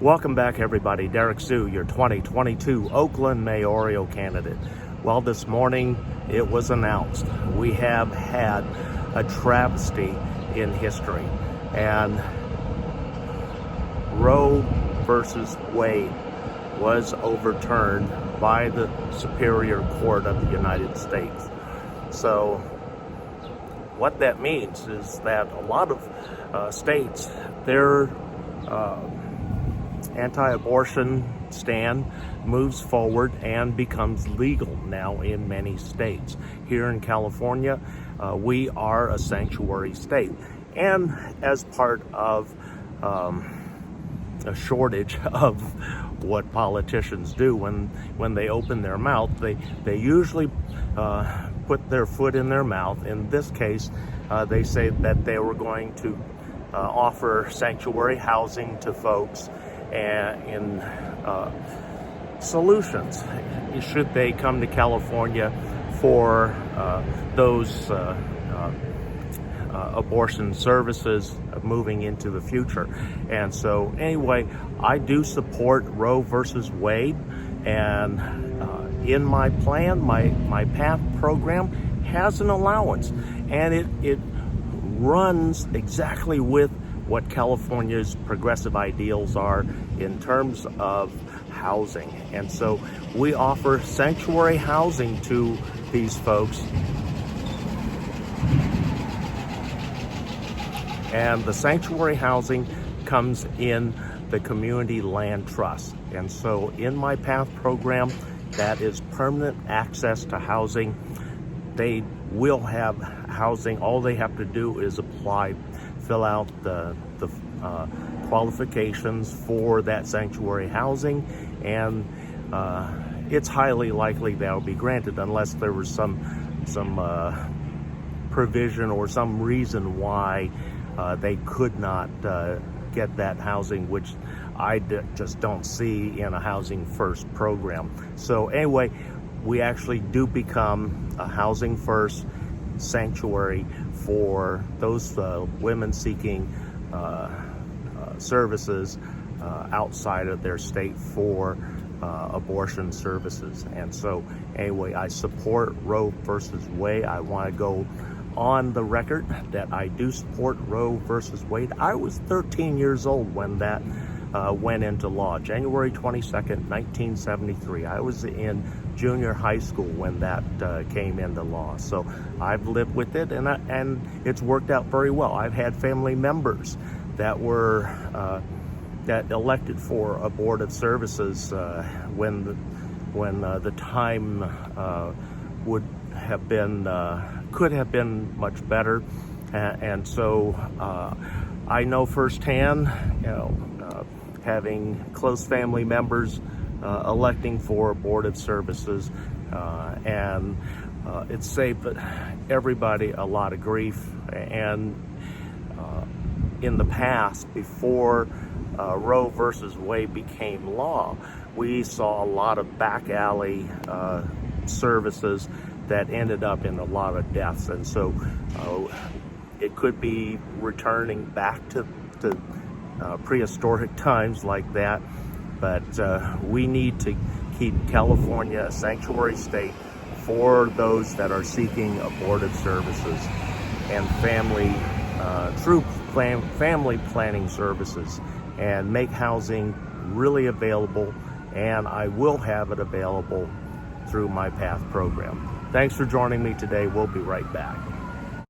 Welcome back, everybody. Derrick Sue, your 2022 Oakland mayoral candidate. Well, this morning it was announced we have had a travesty in history, and Roe versus Wade was overturned by the Superior Court of the United States. So what that means is that a lot of states, their anti-abortion stand moves forward and becomes legal now in many states. Here in California, we are a sanctuary state, and as part of a shortage of what politicians do when they open their mouth, they usually put their foot in their mouth. In this case, they say that they were going to offer sanctuary housing to folks and in solutions should they come to California for those abortion services moving into the future. And so anyway, I do support Roe versus Wade, and in my plan, my PATH program has an allowance, and it runs exactly with what California's progressive ideals are in terms of housing. And so we offer sanctuary housing to these folks. And the sanctuary housing comes in the community land trust. And so in my PATH program, that is permanent access to housing. They will have housing. All they have to do is apply, fill out the qualifications for that sanctuary housing, and it's highly likely that will be granted unless there was some provision or some reason why they could not get that housing, which I just don't see in a Housing First program. So anyway, we actually do become a Housing First sanctuary for those women seeking services outside of their state for abortion services. And so anyway, I support Roe versus Wade. I want to go on the record that I do support Roe versus Wade. I was 13 years old when that went into law, January 22nd, 1973. I was in junior high school when that came into law. So I've lived with it, and it's worked out very well. I've had family members that were that elected for abortive services when the time would have been could have been much better, and so I know firsthand, having close family members electing for abortive services, and it saved everybody a lot of grief. And in the past, before Roe versus Wade became law, we saw a lot of back alley services that ended up in a lot of deaths. And so it could be returning back to prehistoric times like that, but we need to keep California a sanctuary state for those that are seeking abortive services and through family planning services, and make housing really available, and I will have it available through my PATH program. Thanks for joining me today. We'll be right back.